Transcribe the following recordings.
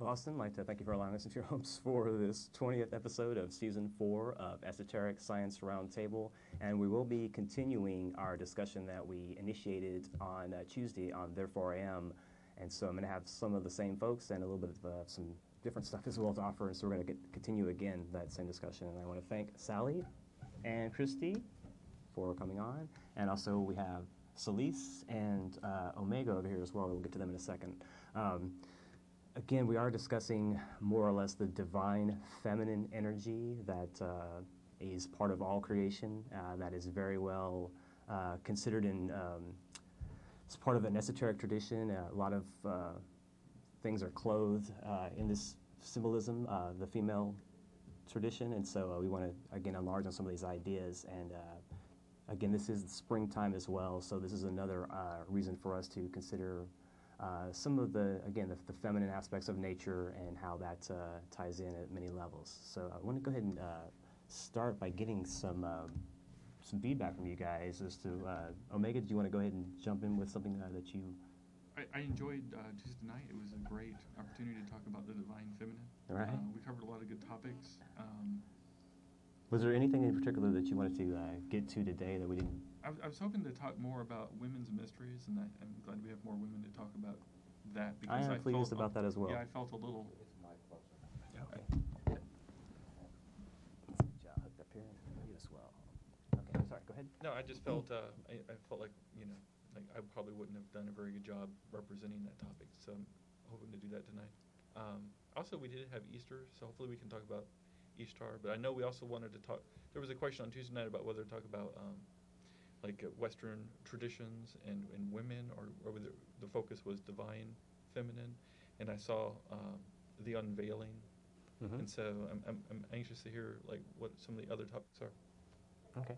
Austin. I'd like to thank you for allowing us into your homes for this 20th episode of Season 4 of Esoteric Science Roundtable. And we will be continuing our discussion that we initiated on Tuesday on Therefore I Am. And so I'm going to have some of the same folks and a little bit of some different stuff as well to offer. And so we're going to continue again that same discussion. And I want to thank Sally and Christy for coming on. And also we have Celise and Omega over here as well. We'll get to them in a second. Again, we are discussing more or less the divine feminine energy that is part of all creation, that is very well considered in, as part of an esoteric tradition. A lot of things are clothed in this symbolism, the female tradition, and so we want to, again, enlarge on some of these ideas. And again, this is springtime as well, so this is another reason for us to consider some of the, again, the feminine aspects of nature and how that ties in at many levels. So I want to go ahead and start by getting some feedback from you guys as to, Omega, did you want to go ahead and jump in with something that you... I enjoyed Tuesday night. It was a great opportunity to talk about the divine feminine. All right. We covered a lot of good topics. Was there anything in particular that you wanted to get to today that we didn't? I was hoping to talk more about women's mysteries, and I'm glad we have more women to talk about that. Because I am pleased about that as well. Yeah, I felt a little... Okay. Hooked up here. You as well. Okay, sorry, go ahead. No, I just felt, I felt like, like I probably wouldn't have done a very good job representing that topic, so I'm hoping to do that tonight. Also, we did have Easter, so hopefully we can talk about Ishtar, but I know we also wanted to talk, there was a question on Tuesday night about whether to talk about Western traditions and women, or whether the focus was divine feminine, and I saw the Unveiling, and so I'm anxious to hear what some of the other topics are. Okay.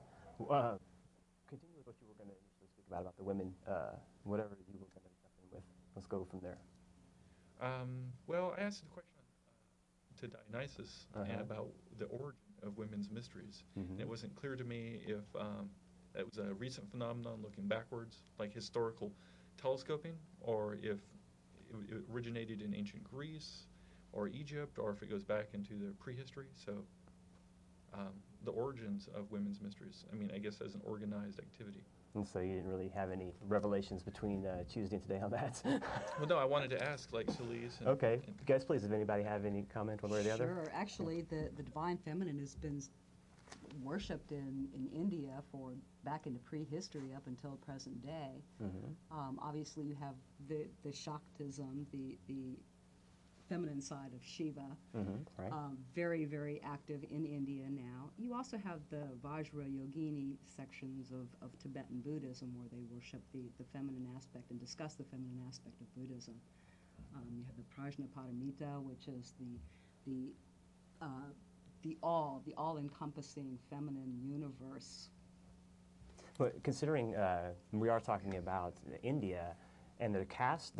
Continue with what you were going to initially speak about the women, whatever you were going to jump in with. Let's go from there. Well, I asked the question to Dionysus about the origin of women's mysteries. And it wasn't clear to me if that was a recent phenomenon looking backwards, like historical telescoping, or if it originated in ancient Greece or Egypt, or if it goes back into the prehistory. So the origins of women's mysteries, I guess as an organized activity. And so you didn't really have any revelations between Tuesday and today on that? Well, no, I wanted to ask, Celise. Okay. Guys, please, if anybody have any comment one way or the other? Sure. Actually, the divine feminine has been worshipped in India for back into prehistory up until present day. Obviously, you have the Shaktism, the feminine side of Shiva, right. very, very active in India now. You also have the Vajra Yogini sections of Tibetan Buddhism, where they worship the feminine aspect and discuss the feminine aspect of Buddhism. You have the Prajnaparamita, which is the all-encompassing feminine universe. But considering we are talking about India, and the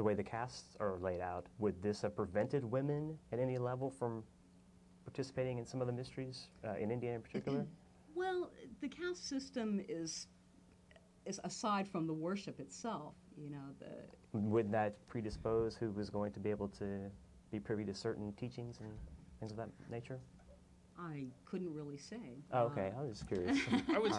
way the castes are laid out, would this have prevented women at any level from participating in some of the mysteries in India in particular? Well, the caste system is aside from the worship itself, Would that predispose who was going to be able to be privy to certain teachings and things of that nature? I couldn't really say. Oh, okay. I was just curious. I would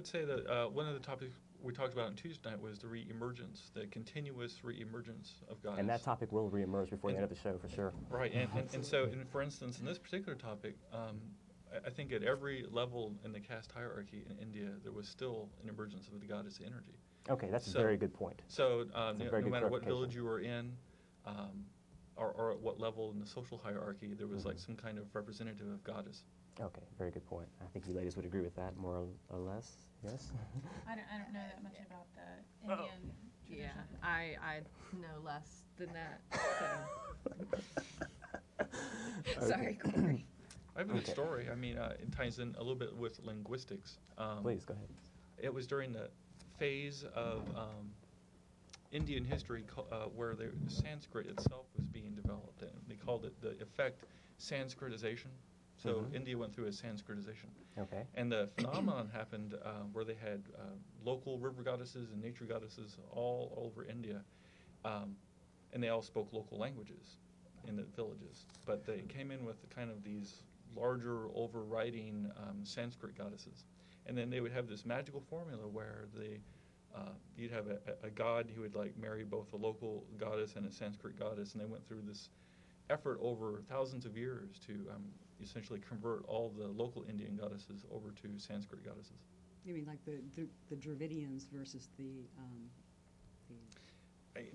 say that one of the topics we talked about on Tuesday night was the re-emergence, the continuous re-emergence of God. And that topic will re-emerge before the end of the show, for sure. Right, and so, for instance, in this particular topic, I think at every level in the caste hierarchy in India, there was still an emergence of the goddess energy. Okay, that's a very good point. So no matter what village you were in, or at what level in the social hierarchy, there was some kind of representative of goddess. Okay, very good point. I think you ladies would agree with that, more or less. Yes? I don't know that much about the Indian tradition. Yeah, I know less than that. So. Sorry, Kory. I have a good story. It ties in a little bit with linguistics. Please, go ahead. It was during the phase of Indian history where the Sanskrit itself was being developed, and they called it the effect Sanskritization. So India went through a Sanskritization. Okay. And the phenomenon happened where they had local river goddesses and nature goddesses all over India, and they all spoke local languages. in the villages, but they came in with kind of these larger, overriding Sanskrit goddesses. And then they would have this magical formula where you'd have a god who would like marry both a local goddess and a Sanskrit goddess, and they went through this effort over thousands of years to essentially convert all the local Indian goddesses over to Sanskrit goddesses. You mean like the Dravidians versus the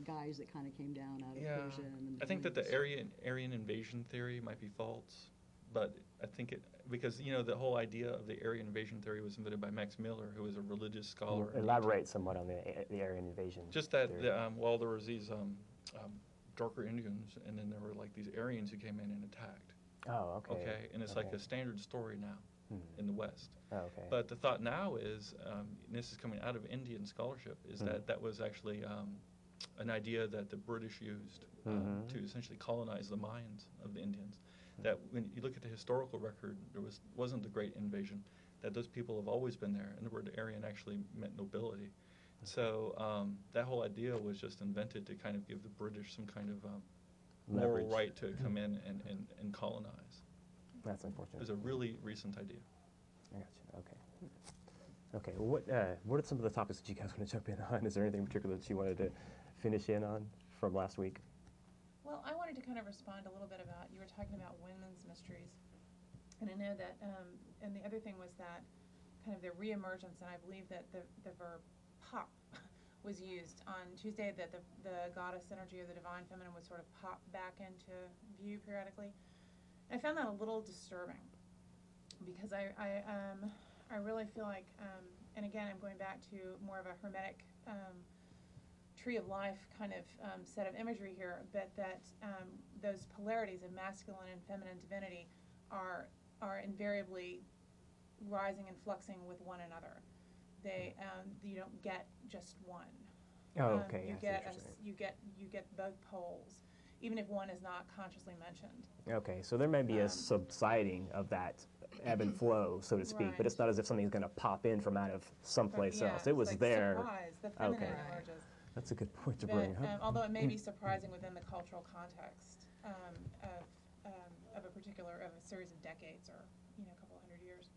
guys that kind of came down out of Persia? And I think that the Aryan invasion theory might be false, but I think because the whole idea of the Aryan invasion theory was invented by Max Miller, who was a religious scholar. Elaborate somewhat on the Aryan invasion. Just that, theory. there was these darker Indians, and then there were like these Aryans who came in and attacked. Oh, okay. Okay, and it's like a standard story now in the West. Oh, okay. But the thought now is, and this is coming out of Indian scholarship, is that was actually an idea that the British used to essentially colonize the minds of the Indians. That when you look at the historical record, there wasn't the Great Invasion, that those people have always been there, and the word Aryan actually meant nobility. So that whole idea was just invented to kind of give the British some kind of moral right to come in and colonize. That's unfortunate. It was a really recent idea. I got you. Okay. Okay. Well, what are some of the topics that you guys want to jump in on? Is there anything in particular that you wanted to finish in on from last week? Well, I wanted to kind of respond a little bit about, you were talking about women's mysteries. And I know that, and the other thing was that kind of the reemergence, and I believe that the verb pop was used on Tuesday, that the goddess energy or the divine feminine would sort of pop back into view periodically. I found that a little disturbing because I really feel like, and again, I'm going back to more of a hermetic tree of life kind of set of imagery here, but that those polarities of masculine and feminine divinity are invariably rising and fluxing with one another. They you don't get just one. Oh, okay. You get both poles, even if one is not consciously mentioned. Okay, so there may be a subsiding of that ebb and flow, so to speak, but it's not as if something's going to pop in from out of someplace else. It was like there. Surprise, the feminine Okay. emerges. That's a good point to But, bring up. although it may be surprising within the cultural context of a particular, of a series of decades or a couple of hundred years.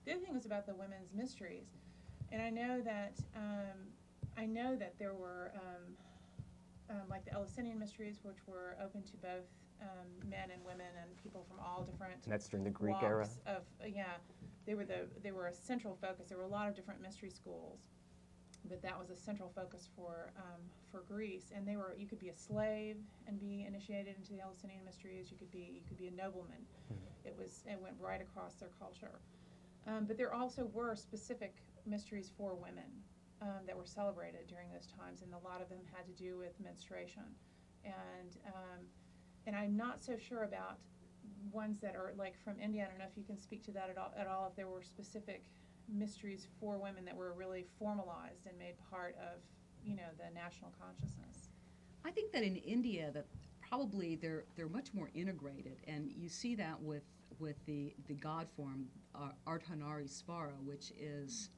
The other thing was about the women's mysteries, and I know that there were like the Eleusinian mysteries, which were open to both men and women and people from all different. And that's during the Greek walks era. They were a central focus. There were a lot of different mystery schools, but that was a central focus for Greece. And you could be a slave and be initiated into the Eleusinian mysteries. You could be a nobleman. It went right across their culture. But there also were specific mysteries for women that were celebrated during those times, and a lot of them had to do with menstruation. And I'm not so sure about ones that are like from India. I don't know if you can speak to that at all. If there were specific mysteries for women that were really formalized and made part of, the national consciousness. I think that in India that probably they're much more integrated, and you see that with the god form Ardhanarishvara, which is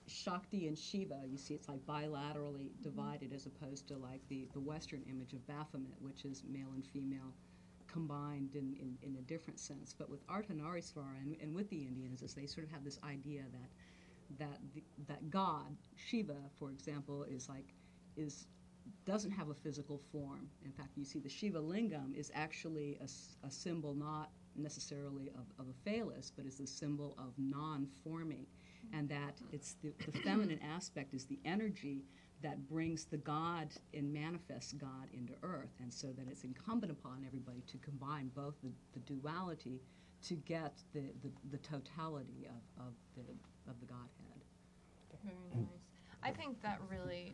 Shakti and Shiva. You see it's like bilaterally divided as opposed to like the Western image of Baphomet, which is male and female combined in a different sense. But with Ardhanarishvara and with the Indians, is they sort of have this idea that God, Shiva, for example, doesn't have a physical form. In fact, you see the Shiva lingam is actually a symbol not necessarily of a phallus, but is the symbol of non-forming, and that it's the feminine aspect is the energy that brings the God and manifests God into earth, and so that it's incumbent upon everybody to combine both the duality to get the totality of the Godhead. Very nice. I think that really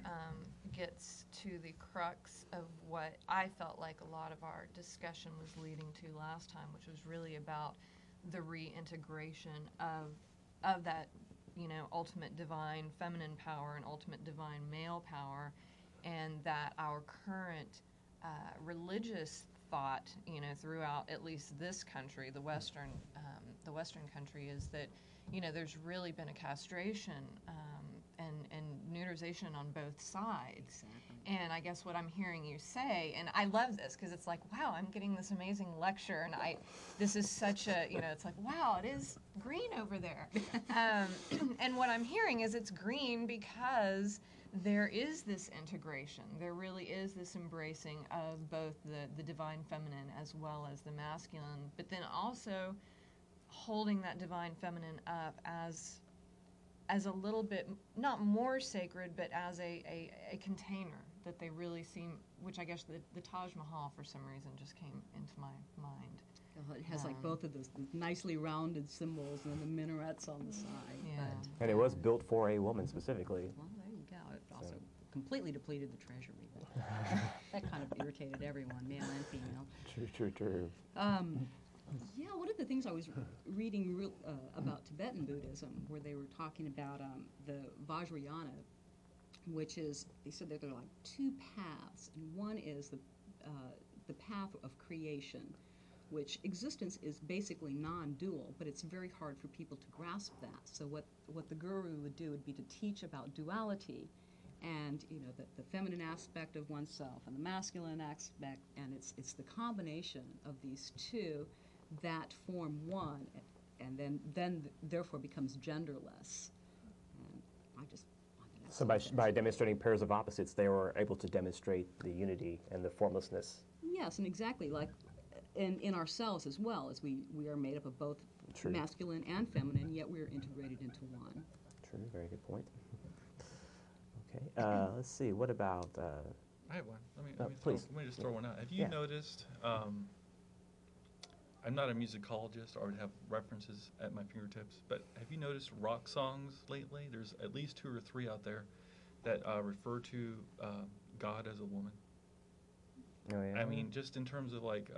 gets to the crux of what I felt like a lot of our discussion was leading to last time, which was really about the reintegration of that, ultimate divine feminine power and ultimate divine male power, and that our current religious thought, throughout at least this country, the Western country, is that, there's really been a castration and neuterization on both sides. Exactly. And I guess what I'm hearing you say, and I love this because it's like, wow, I'm getting this amazing lecture, and this is such a, it's like, wow, it is green over there. And what I'm hearing is it's green because there is this integration. There really is this embracing of both the divine feminine as well as the masculine, but then also holding that divine feminine up as a little bit, not more sacred, but as a container that they really seem, which I guess the Taj Mahal for some reason just came into my mind. It has like both of those nicely rounded symbols and the minarets on the side. Yeah. And it was built for a woman specifically. Well, there you go. It also completely depleted the treasury. But that kind of irritated everyone, male and female. True. Yeah, one of the things I was reading about Tibetan Buddhism, where they were talking about the Vajrayana, which is, they said that there are like two paths, and one is the path of creation, which existence is basically non-dual, but it's very hard for people to grasp that. So what the guru would do would be to teach about duality, and the feminine aspect of oneself and the masculine aspect, and it's the combination of these two that form one, and then therefore becomes genderless. And I just find that So by demonstrating pairs of opposites, they were able to demonstrate the unity and the formlessness. Yes, and exactly like in ourselves as well, as we are made up of both True. masculine and feminine, yet we are integrated into one. True, very good point. Okay, let's see, what about... I have one. please. Let me just throw one out. Have you noticed, I'm not a musicologist or would have references at my fingertips, but have you noticed rock songs lately? There's at least 2 or 3 out there that refer to God as a woman. Oh, yeah. I mean, just in terms of like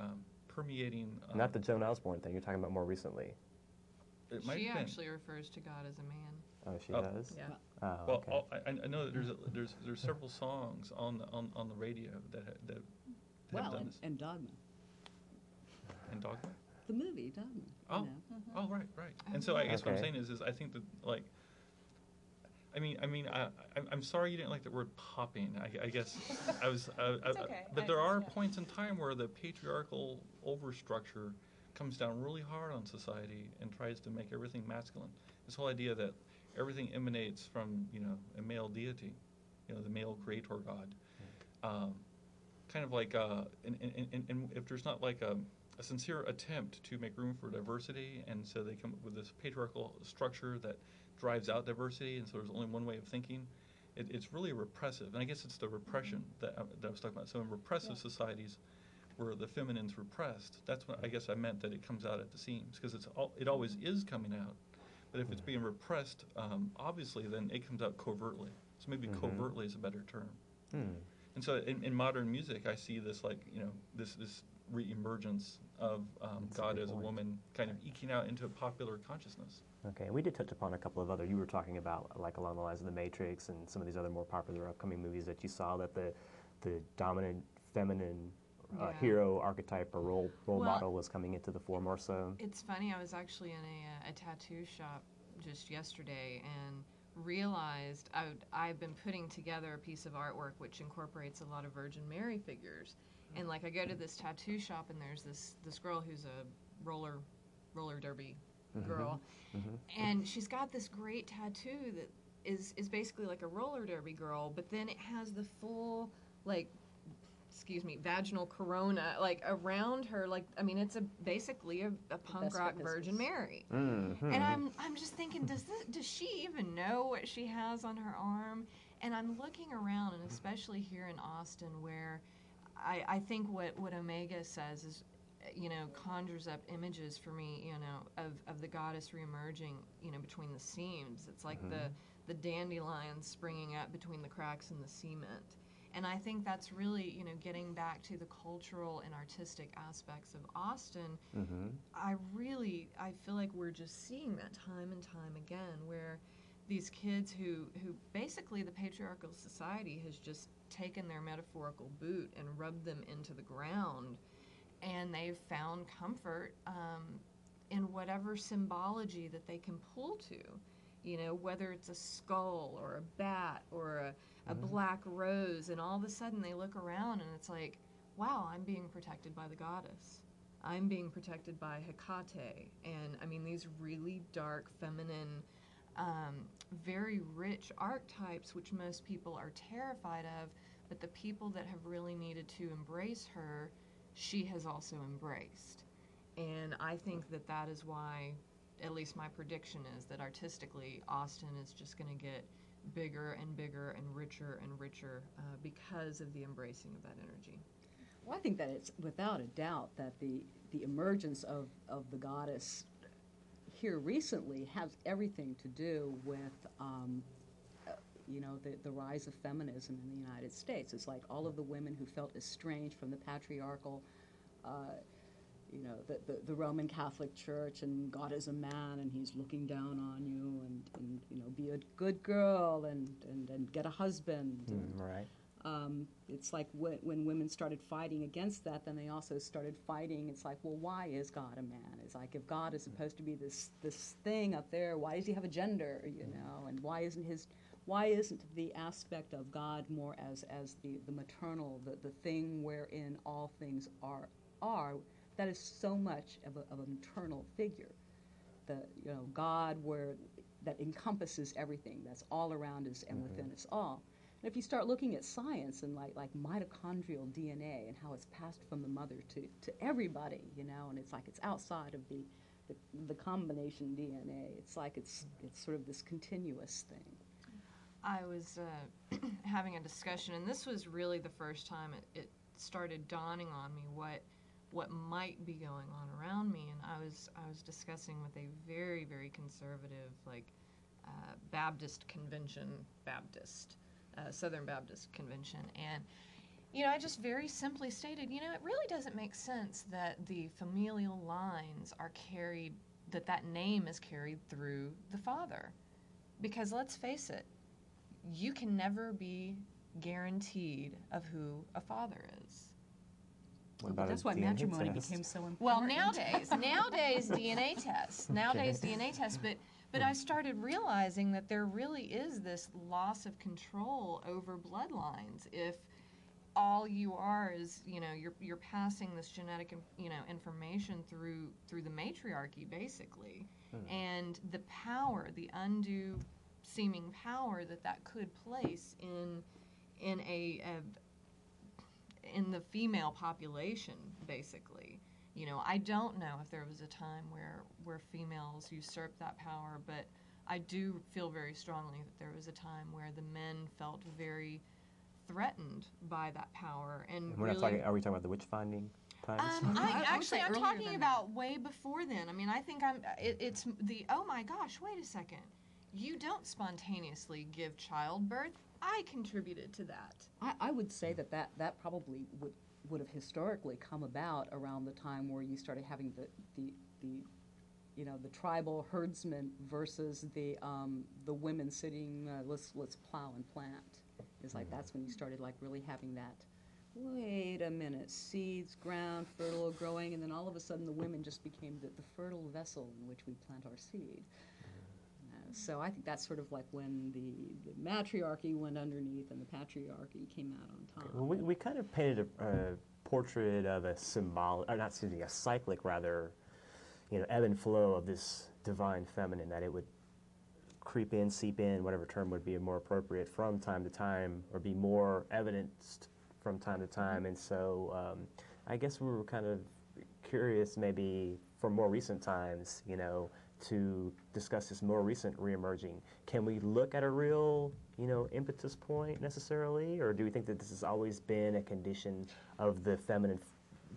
permeating... Not the Joan Osborne thing, you're talking about more recently. It might She have been. actually refers to God as a man. Oh, she does? Yeah. Oh, Well, okay. I know that there's several songs on the radio that have Well, done this. and Dogma, And Dogma? the movie Dogma. Oh. You know. Oh, right. And so I guess what I'm Okay. saying is I think that, like, I'm sorry you didn't like the word popping. I guess I was. It's okay. But there I are understand. points in time where the patriarchal overstructure comes down really hard on society and tries to make everything masculine. This whole idea that everything emanates from a male deity, the male creator God. Kind of like and if there's not like a sincere attempt to make room for diversity, and so they come up with this patriarchal structure that drives out diversity, and so there's only one way of thinking. It's really repressive, and I guess it's the repression that I was talking about. So in repressive societies, where the feminine's repressed, that's what I guess I meant, that it comes out at the seams, because it always is coming out. But if it's being repressed, obviously, then it comes out covertly. So maybe covertly is a better term. And so in modern music, I see this this re-emergence of That's a God good as a point. woman kind of eking out into popular consciousness. Okay, and we did touch upon a couple of other, you were talking about, like along the lines of The Matrix and some of these other more popular upcoming movies that you saw, that the dominant feminine hero archetype or role model was coming into the fore more so. It's funny, I was actually in a tattoo shop just yesterday and realized I've been putting together a piece of artwork which incorporates a lot of Virgin Mary figures. And like I go to this tattoo shop and there's this girl who's a roller derby girl, and she's got this great tattoo that is basically like a roller derby girl, but then it has the full vaginal corona around her, it's basically a punk rock Virgin Mary. And I'm just thinking, does she even know what she has on her arm? And I'm looking around, and especially here in Austin, where I think what Omega says is, conjures up images for me, of the goddess reemerging, between the seams. It's like the dandelions springing up between the cracks in the cement. And I think that's really, getting back to the cultural and artistic aspects of Austin. I feel like we're just seeing that time and time again, where these kids who basically the patriarchal society has just taken their metaphorical boot and rubbed them into the ground, and they've found comfort in whatever symbology that they can pull to. you know, whether it's a skull or a bat or a black rose, and all of a sudden they look around and it's like, wow, I'm being protected by the goddess. I'm being protected by Hecate. And I mean, these really dark, feminine, very rich archetypes, which most people are terrified of, but the people that have really needed to embrace her, she has also embraced. And I think that that is why, at least my prediction is, that artistically, Austin is just going to get bigger and bigger and richer because of the embracing of that energy. Well, I think that it's without a doubt that the emergence of the goddess here recently has everything to do with, you know, the rise of feminism in the United States. It's like all of the women who felt estranged from the patriarchal, you know, the Roman Catholic Church, and God is a man and he's looking down on you, and you know, be a good girl and get a husband. Right. It's like when women started fighting against that, then they also started fighting. It's like, well, why is God a man? It's like, if God is supposed to be this thing up there, why does he have a gender, you know? And why isn't the aspect of God more as the maternal, the thing wherein all things are? That is so much of a maternal figure. You know, God that encompasses everything, that's all around us and within us all. And if you start looking at science and like mitochondrial DNA and how it's passed from the mother to everybody, you know, and it's like it's outside of the combination DNA. It's like it's sort of this continuous thing. I was having a discussion, and this was really the first time it started dawning on me what might be going on around me. And I was discussing with a very, very conservative, like, Baptist convention, Southern Baptist convention. And, you know, I just very simply stated, you know, it really doesn't make sense that the familial lines are carried, that name is carried through the father. Because let's face it, you can never be guaranteed of who a father is. That's why matrimony became so important. Well, nowadays DNA tests. But I started realizing that there really is this loss of control over bloodlines if all you are is, you know, you're passing this genetic, you know, information through the matriarchy, basically. And the power, the undue seeming power that could place in the female population, basically. You know, I don't know if there was a time where females usurped that power, but I do feel very strongly that there was a time where the men felt very threatened by that power. And We're really, not talking. Are we talking about the witch finding times? I'm talking about way before then. I mean, I think it's the, oh my gosh, wait a second. You don't spontaneously give childbirth. I contributed to that. I would say that probably would have historically come about around the time where you started having the you know, the tribal herdsmen versus the women sitting let's plow and plant. It's like that's when you started like really having that. Wait a minute, seeds, ground, fertile, growing, and then all of a sudden the women just became the fertile vessel in which we plant our seed. So I think that's sort of like when the matriarchy went underneath and the patriarchy came out on top. Well, we kind of painted a portrait of a symbolic, or not, excuse me, a cyclic rather, you know, ebb and flow of this divine feminine, that it would creep in, seep in, whatever term would be more appropriate, from time to time, or be more evidenced from time to time. And so I guess we were kind of curious, maybe from more recent times, you know, to discuss this more recent reemerging. Can we look at a real, you know, impetus point necessarily, or do we think that this has always been a condition of the feminine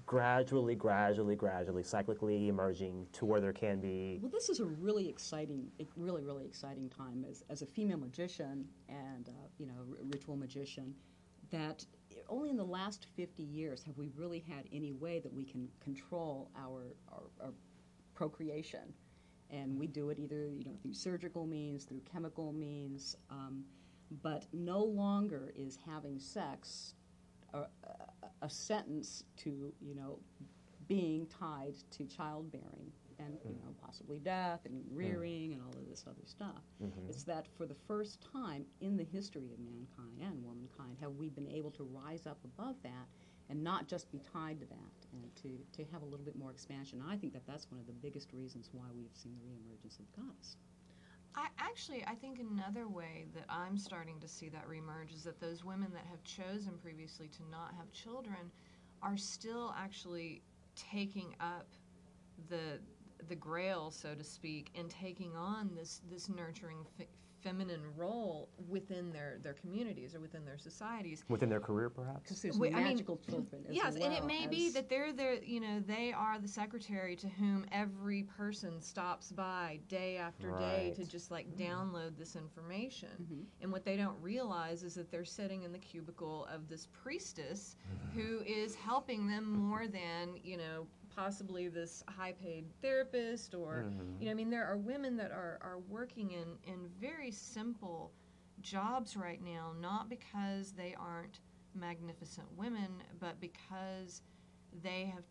gradually, cyclically emerging to where there can be? Well, this is a really exciting time as a female magician and you know, ritual magician, that only in the last 50 years have we really had any way that we can control our procreation. And we do it either, you know, through surgical means, through chemical means, but no longer is having sex a sentence to, you know, being tied to childbearing. and possibly death and rearing and all of this other stuff. It's that for the first time in the history of mankind and womankind have we been able to rise up above that and not just be tied to that, and to have a little bit more expansion. I think that that's one of the biggest reasons why we've seen the reemergence of the goddess. I think another way that I'm starting to see that reemerge is that those women that have chosen previously to not have children are still actually taking up the grail, so to speak, and taking on this nurturing feminine role within their communities or within their societies. Within their career, perhaps? Because there's magical children as yes, well. And it may be that they are the secretary to whom every person stops by day after day to just like download this information. And what they don't realize is that they're sitting in the cubicle of this priestess who is helping them more than, possibly this high-paid therapist or, there are women that are working in very simple jobs right now, not because they aren't magnificent women, but because they have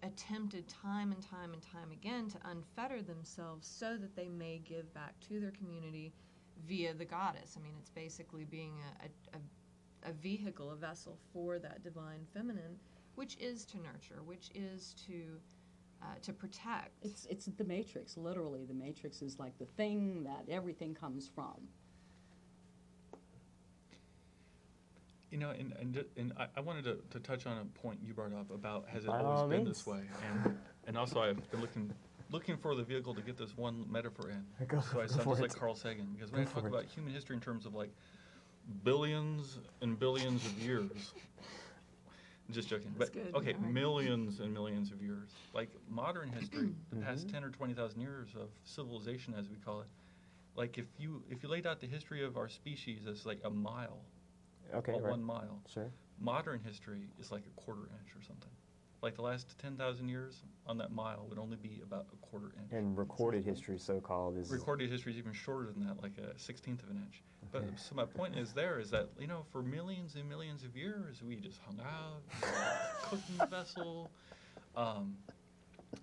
attempted time and time and time again to unfetter themselves so that they may give back to their community via the goddess. It's basically being a vehicle, a vessel for that divine feminine, which is to nurture, which is to protect. It's the matrix, literally. The matrix is like the thing that everything comes from. And I wanted to touch on a point you brought up about has it always been this way, and also I've been looking for the vehicle to get this one metaphor in. So I sound just like Carl Sagan, because when I talk about human history in terms of like billions and billions of years. Just joking. That's But good. okay, All right. millions and millions of years. Like modern history, the past 10 or 20,000 years of civilization, as we call it. Like if you laid out the history of our species as like a mile, Okay, right. 1 mile. Sure. Modern history is like a quarter inch or something. Like the last 10,000 years on that mile would only be about a quarter inch. And recorded history, so-called, is... Recorded history is even shorter than that, like a 16th of an inch. But so my point is that, for millions and millions of years, we just hung out, cooking vessel.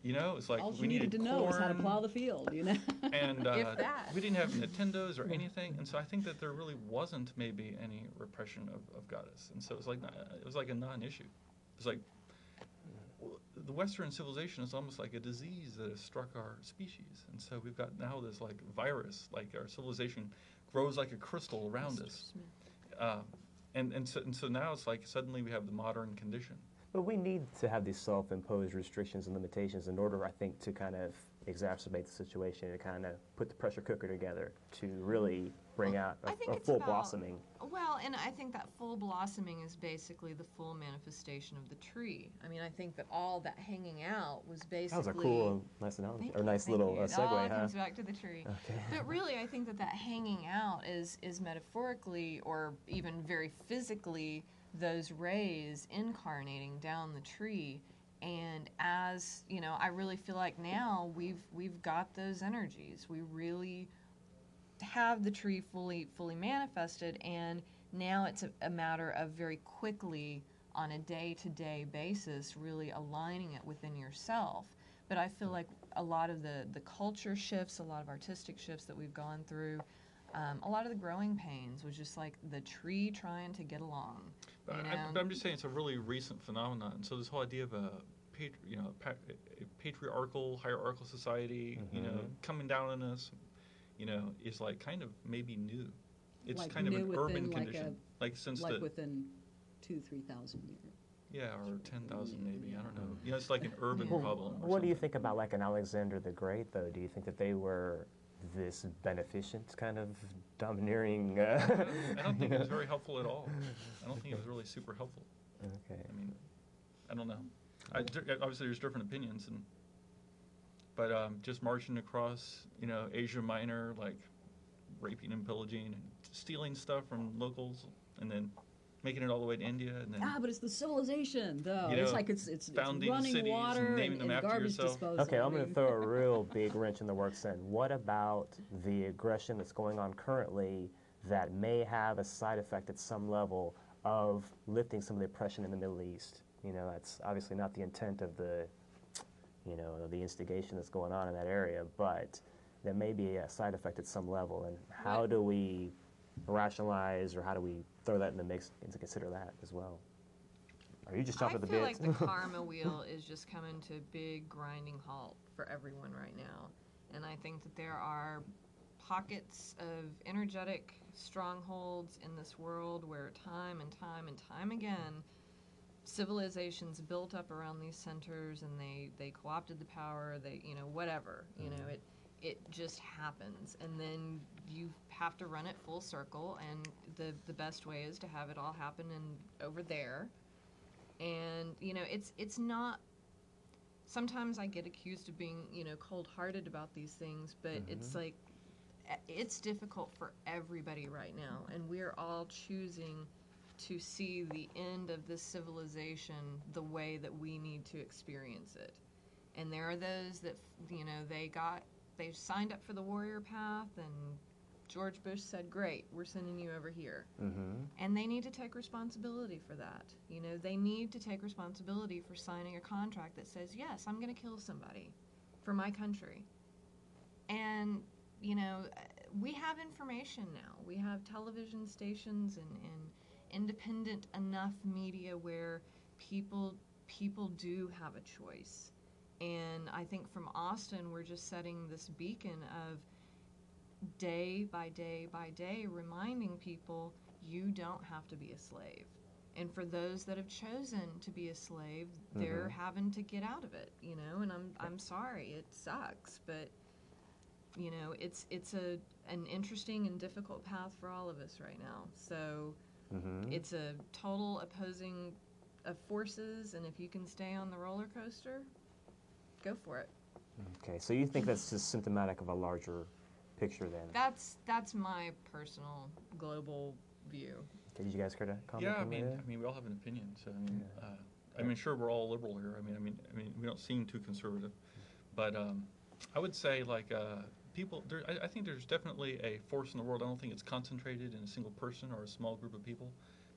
It's like All we you needed to know is how to corn, plow the field, And If that. we didn't have Nintendos or anything, and so I think that there really wasn't maybe any repression of goddess, and so it was like a non-issue. It's like the Western civilization is almost like a disease that has struck our species, and so we've got now this like virus, like our civilization grows like a crystal around us, and so now it's like suddenly we have the modern condition. But we need to have these self-imposed restrictions and limitations in order, I think, to kind of exacerbate the situation and kind of put the pressure cooker together to really bring out I think a it's full about- blossoming. Well, and I think that full blossoming is basically the full manifestation of the tree. I think that all that hanging out was basically... That was a cool, nice analogy, Thank or you, nice thank little you. It segue, all huh? comes back to the tree. Okay. But really, I think that hanging out is metaphorically or even very physically those rays incarnating down the tree. And as, I really feel like now we've got those energies. We really have the tree fully manifested, and now it's a matter of very quickly on a day-to-day basis really aligning it within yourself. But I feel like a lot of the culture shifts, a lot of artistic shifts that we've gone through, a lot of the growing pains was just like the tree trying to get along. But I'm just saying it's a really recent phenomenon. So this whole idea of a patriarchal, hierarchical society, coming down on us, is like kind of maybe new. It's Like kind of an new urban within condition. within 2,000-3,000 years. Yeah, or 10,000 maybe. I don't know. It's like an urban Yeah. problem. or What do you something. think about like an Alexander the Great, though? Do you think that they were this beneficent kind of domineering? I don't think it was very helpful at all. I don't think it was really super helpful. Okay. I don't know. Obviously, there's different opinions, but just marching across, Asia Minor, like raping and pillaging and stealing stuff from locals, and then making it all the way to India, and then But it's the civilization, though. You know, It's like it's founding running cities and water naming them and after garbage yourself. disposal. Okay, I'm I going to mean, throw a real big wrench in the works then. What about the aggression that's going on currently that may have a side effect at some level of lifting some of the oppression in the Middle East? That's obviously not the intent of the the instigation that's going on in that area, but there may be a side effect at some level. And how do we rationalize, or how do we throw that in the mix and to consider that as well? Or you just jump at the bit? I feel like the karma wheel is just coming to a big grinding halt for everyone right now. And I think that there are pockets of energetic strongholds in this world where time and time and time again, civilizations built up around these centers, and they co-opted the power, whatever, it just happens. And then you have to run it full circle, and the best way is to have it all happen over there. And, it's not, sometimes I get accused of being, cold-hearted about these things, but it's like, it's difficult for everybody right now, and we're all choosing to see the end of this civilization the way that we need to experience it. And there are those that, they signed up for the warrior path, and George Bush said, great, we're sending you over here. And they need to take responsibility for that. They need to take responsibility for signing a contract that says, yes, I'm going to kill somebody for my country. And, we have information now. We have television stations and independent enough media where people do have a choice. And I think from Austin, we're just setting this beacon of day by day by day reminding people you don't have to be a slave. And for those that have chosen to be a slave, they're having to get out of it, and I'm sorry, it sucks, but it's an interesting and difficult path for all of us right now. So it's a total opposing of forces, and if you can stay on the roller coaster, go for it. Okay, so you think that's just symptomatic of a larger picture then? That's my personal global view. Okay, did you guys care to comment? Yeah, I mean, we all have an opinion. So I mean, sure, we're all liberal here. I mean, we don't seem too conservative, but I would say people. I think there's definitely a force in the world. I don't think it's concentrated in a single person or a small group of people.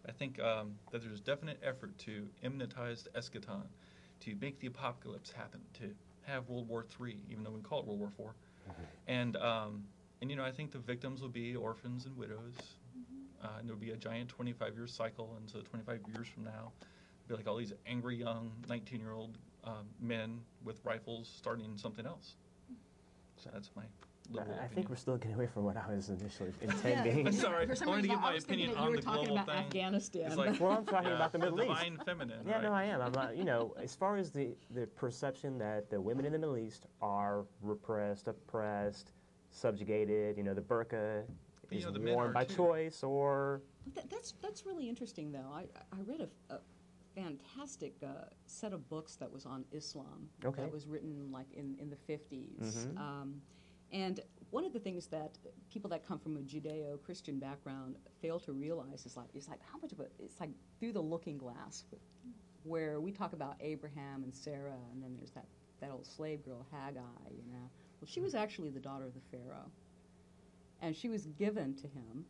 I think that there's definite effort to immanentize the eschaton, to make the apocalypse happen, to have World War III, even though we call it World War IV. And I think the victims will be orphans and widows. And there'll be a giant 25-year cycle, and so 25 years from now, it'll be like all these angry young 19-year-old men with rifles starting something else. So that's my liberal opinion. I think we're still getting away from what I was initially intending. I'm sorry. For some I wanted to reason, give my I was thinking opinion that you on were the talking global about thing. Afghanistan. It's like, Well, I'm talking about the Middle East. Divine feminine. Yeah, right? no, I am. I'm not, as far as the perception that the women in the Middle East are repressed, oppressed, subjugated, the burqa But, is the men worn are by too. choice, or... That's really interesting, though. I read a fantastic set of books that was on Islam. Okay. That was written like in the 50s. And one of the things that people that come from a Judeo-Christian background fail to realize is like how much of it's like through the looking glass, where we talk about Abraham and Sarah, and then there's that old slave girl Hagar. Well, she was actually the daughter of the Pharaoh, and she was given to him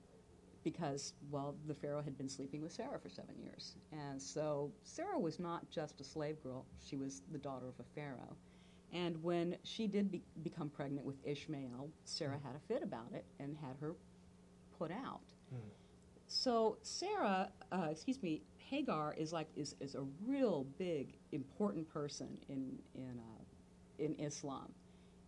because, well, the Pharaoh had been sleeping with Sarah for 7 years. And so Sarah was not just a slave girl, she was the daughter of a Pharaoh. And when she did become pregnant with Ishmael, Sarah had a fit about it and had her put out. So Sarah, Hagar is a real big, important person in Islam.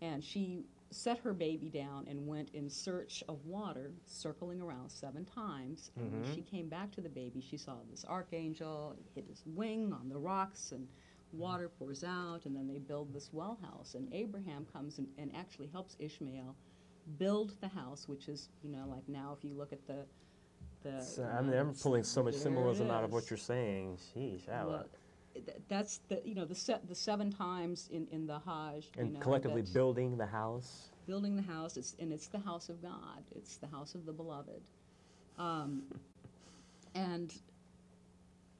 And she set her baby down and went in search of water, circling around 7 times. And when she came back to the baby, she saw this archangel, he hit his wing on the rocks, and water pours out, and then they build this well house. And Abraham comes and actually helps Ishmael build the house, which is, like now if you look at the I'm pulling so much there symbolism it out of what is. you're saying. Sheesh, That's the 7 times in the Hajj. and collectively that's building the house. building the house. It's the house of God. It's the house of the beloved. And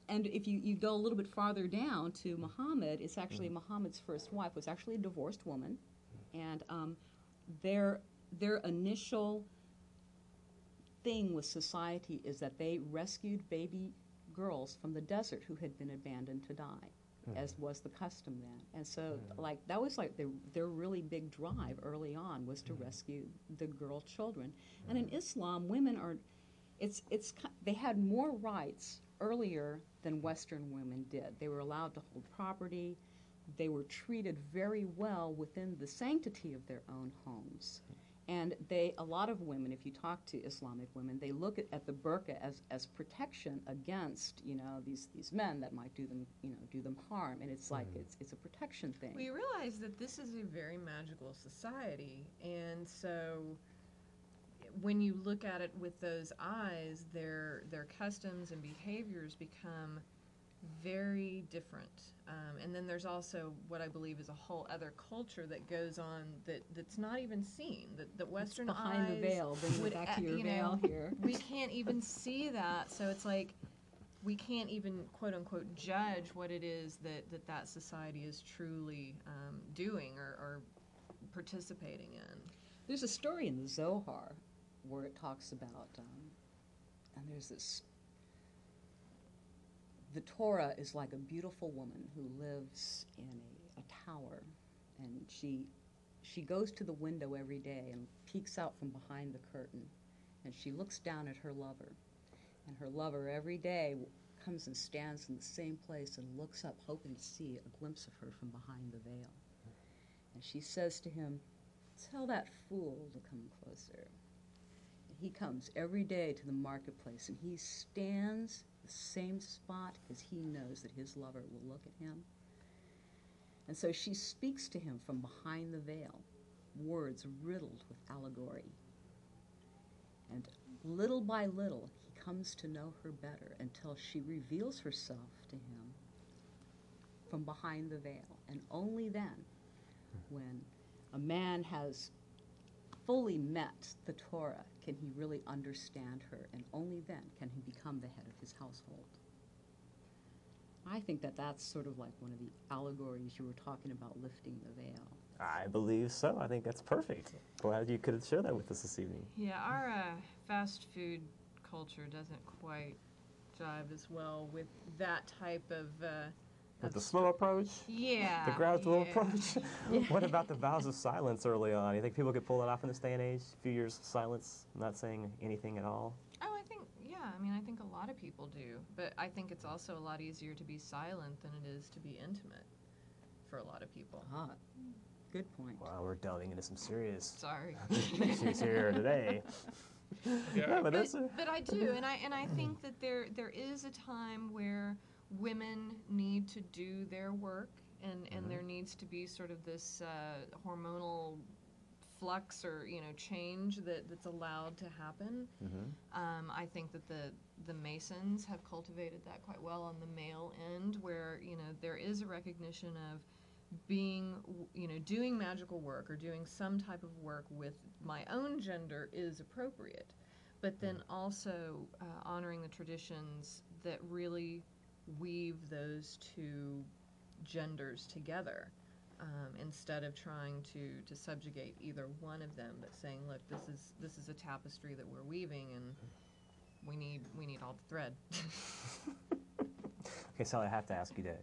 if you go a little bit farther down to Muhammad, it's actually Muhammad's first wife was actually a divorced woman, and their initial thing with society is that they rescued baby girls from the desert who had been abandoned to die. as was the custom then. And so, like, that was like their really big drive early on was to rescue the girl children. And in Islam, women are, they had more rights earlier than Western women did. They were allowed to hold property. They were treated very well within the sanctity of their own homes. And a lot of women, if you talk to Islamic women, they look at the burqa as protection against, these men that might do them harm. And it's like, it's a protection thing. We realize that this is a very magical society, and so when you look at it with those eyes, their customs and behaviors become very different. And then there's also what I believe is a whole other culture that goes on that's not even seen. That Western it's behind eyes the veil. Bring it back to your veil here. We can't even see that. So it's like we can't even quote unquote judge what it is that society is truly doing or participating in. There's a story in the Zohar where it talks about, and there's this. The Torah is like a beautiful woman who lives in a tower, and she goes to the window every day and peeks out from behind the curtain, and she looks down at her lover, and her lover every day comes and stands in the same place and looks up, hoping to see a glimpse of her from behind the veil. And she says to him, "Tell that fool to come closer." And he comes every day to the marketplace, and he stands the same spot because he knows that his lover will look at him. And so she speaks to him from behind the veil, words riddled with allegory. And little by little, he comes to know her better until she reveals herself to him from behind the veil. And only then, when a man has fully met the Torah, can he really understand her, and only then can he become the head of his household. I think that's sort of like one of the allegories you were talking about, lifting the veil. I believe so. I think that's perfect. Glad you could share that with us this evening. Yeah, our fast food culture doesn't quite jive as well with that type of With the slow approach? Yeah. The gradual approach? What about the vows of silence early on? You think people could pull it off in this day and age? A few years of silence, not saying anything at all? Oh, I think a lot of people do. But I think it's also a lot easier to be silent than it is to be intimate for a lot of people. Ah, good point. Wow, we're delving into some serious Sorry. issues here today. Yeah, but I do, and I think that there is a time where women need to do their work, and there needs to be sort of this hormonal flux or change that's allowed to happen. I think that the Masons have cultivated that quite well on the male end, where there is a recognition of being doing magical work or doing some type of work with my own gender is appropriate, but then also honoring the traditions that really weave those two genders together, instead of trying to subjugate either one of them, but saying, look, this is a tapestry that we're weaving, and we need all the thread. Okay, Sally, I have to ask you to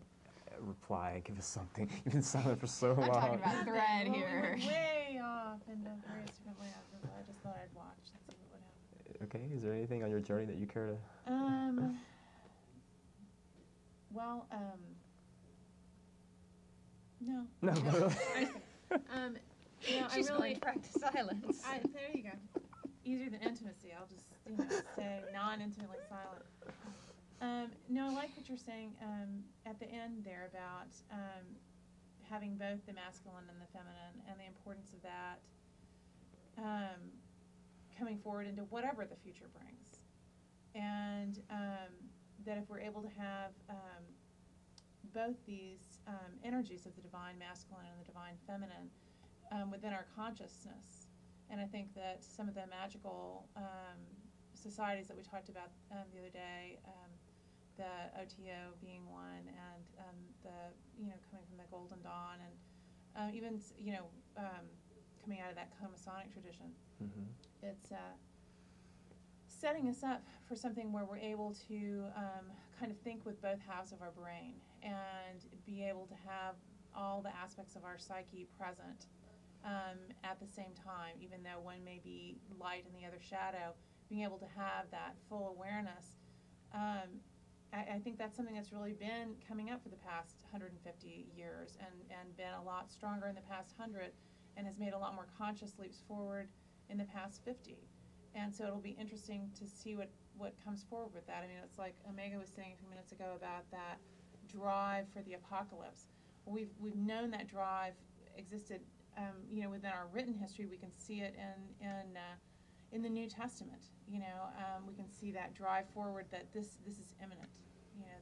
reply, give us something. You've been silent for so long. I'm talking about thread here. We went way off into various different layouts. I just thought I'd watch and see what would happen. Okay, is there anything on your journey that you care to? Well, no. No. She's I really going to practice silence. there you go. Easier than intimacy. I'll just say non-intimately silent. No, I like what you're saying at the end there about having both the masculine and the feminine, and the importance of that coming forward into whatever the future brings. And that if we're able to have both these energies of the divine masculine and the divine feminine within our consciousness, and I think that some of the magical societies that we talked about the other day, the OTO being one, and the coming from the Golden Dawn, and even coming out of that Masonic tradition, it's setting us up for something where we're able to kind of think with both halves of our brain and be able to have all the aspects of our psyche present at the same time, even though one may be light and the other shadow, being able to have that full awareness. I think that's something that's really been coming up for the past 150 years and been a lot stronger in the past 100 and has made a lot more conscious leaps forward in the past 50. And so it'll be interesting to see what comes forward with that. I mean, it's like Omega was saying a few minutes ago about that drive for the apocalypse. We've known that drive existed, within our written history. We can see it in the New Testament. We can see that drive forward, that this is imminent.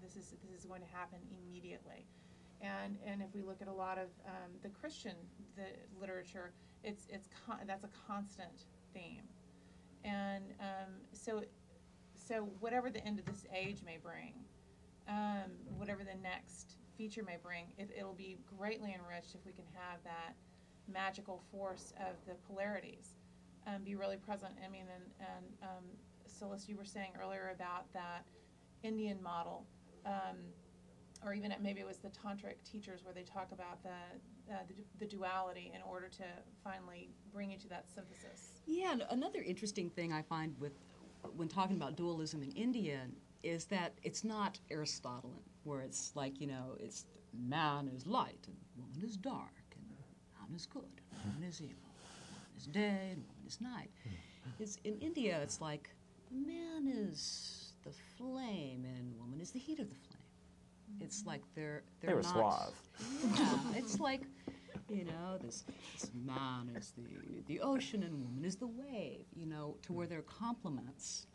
This is going to happen immediately. And if we look at a lot of the Christian literature, that's a constant theme. And so whatever the end of this age may bring, whatever the next feature may bring, it'll be greatly enriched if we can have that magical force of the polarities be really present. I mean, and Celeste, you were saying earlier about that Indian model, or even maybe it was the tantric teachers where they talk about the duality in order to finally bring you to that synthesis. Yeah, and another interesting thing I find when talking about dualism in India is that it's not Aristotelian, where it's like, it's man is light and woman is dark, and man is good and woman is evil, man is day and woman is night. It's, in India, it's like man is the flame and woman is the heat of the flame. It's like they're They were not, suave. Yeah, it's like, this man is the ocean and woman is the wave, to where they're complements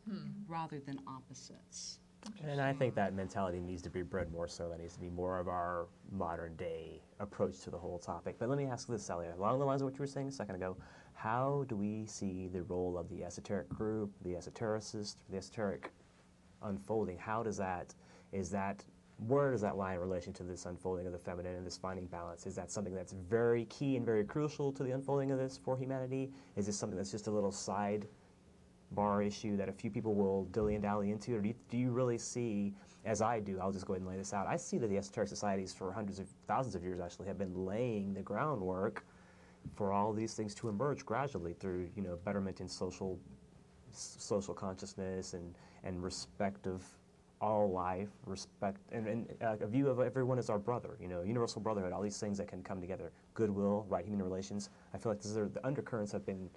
rather than opposites. And I think that mentality needs to be bred more so. That needs to be more of our modern day approach to the whole topic. But let me ask this, Sally, along the lines of what you were saying a second ago, how do we see the role of the esoteric group, the esotericist, the esoteric unfolding? Where does that lie in relation to this unfolding of the feminine and this finding balance? Is that something that's very key and very crucial to the unfolding of this for humanity? Is this something that's just a little side bar issue that a few people will dilly and dally into? Or do you really see, as I do, I'll just go ahead and lay this out, I see that the esoteric societies for hundreds of thousands of years actually have been laying the groundwork for all these things to emerge gradually through, betterment in social consciousness and respect of all life, respect, and a view of everyone as our brother, universal brotherhood, all these things that can come together, goodwill, right, human relations. I feel like the undercurrents have been,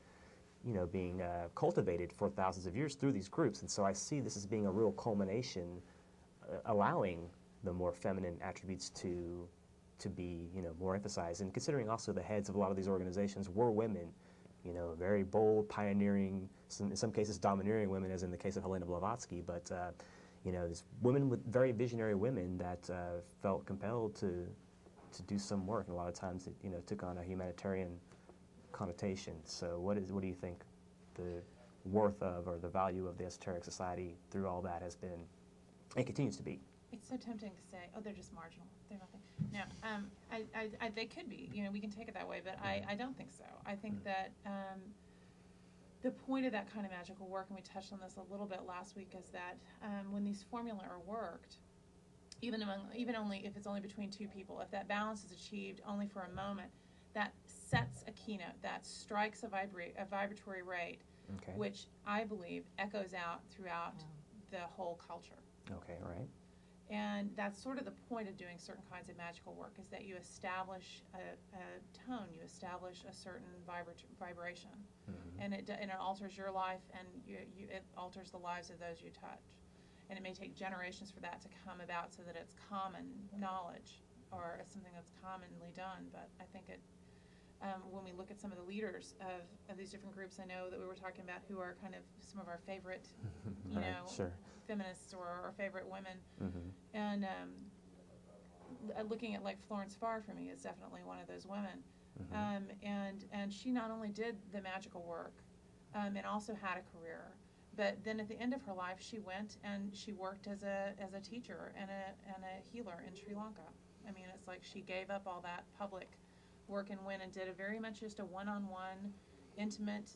being cultivated for thousands of years through these groups, and so I see this as being a real culmination, allowing the more feminine attributes to be, more emphasized, and considering also the heads of a lot of these organizations were women, very bold, pioneering, in some cases domineering women, as in the case of Helena Blavatsky, but these women with very visionary women that felt compelled to do some work, and a lot of times it took on a humanitarian connotation. So what do you think the worth of or the value of the esoteric society through all that has been and continues to be? It's so tempting to say, oh, they're just marginal. They're nothing. No, they could be. We can take it that way, but I don't think so. I think that the point of that kind of magical work, and we touched on this a little bit last week, is that when these formulae are worked, even only if it's only between two people, if that balance is achieved only for a moment, that sets a keynote, that strikes a vibratory rate, Okay. which I believe echoes out throughout the whole culture. Okay, right. And that's sort of the point of doing certain kinds of magical work, is that you establish a tone, you establish a certain vibration, and it alters your life, and it alters the lives of those you touch. And it may take generations for that to come about so that it's common knowledge or it's something that's commonly done. But I think when we look at some of the leaders of these different groups, I know that we were talking about who are kind of some of our favorite, Sure. feminists or our favorite women. And looking at like Florence Farr for me is definitely one of those women. And she not only did the magical work and also had a career, but then at the end of her life she went and she worked as a teacher and a healer in Sri Lanka. I mean, it's like she gave up all that public work and went and did a very much just a one-on-one, intimate.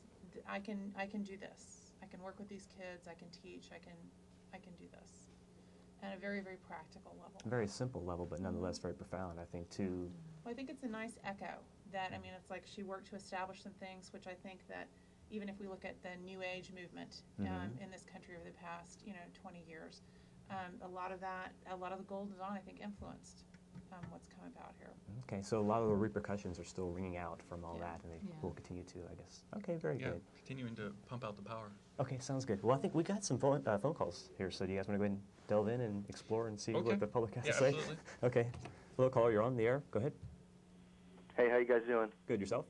I can do this. I can work with these kids. I can teach. I can do this. at a very, very practical level. Very simple level, but nonetheless very profound, I think, too. Well, I think it's a nice echo that, I mean, it's like she worked to establish some things, which I think that even if we look at the New Age movement in this country over the past, 20 years, a lot of the Golden Dawn, I think, influenced what's come about here. Okay, so a lot of the repercussions are still ringing out from all Yeah. that, and they Yeah. will continue to, I guess. Okay, very Yeah, good. continuing to pump out the power. Okay, sounds good. Well, I think we got some phone calls here, so do you guys want to go ahead and delve in and explore and see Okay. what the public has Yeah, to say? absolutely. Okay. Hello, caller, you're on the air. Go ahead. Hey, how you guys doing? Good, yourself?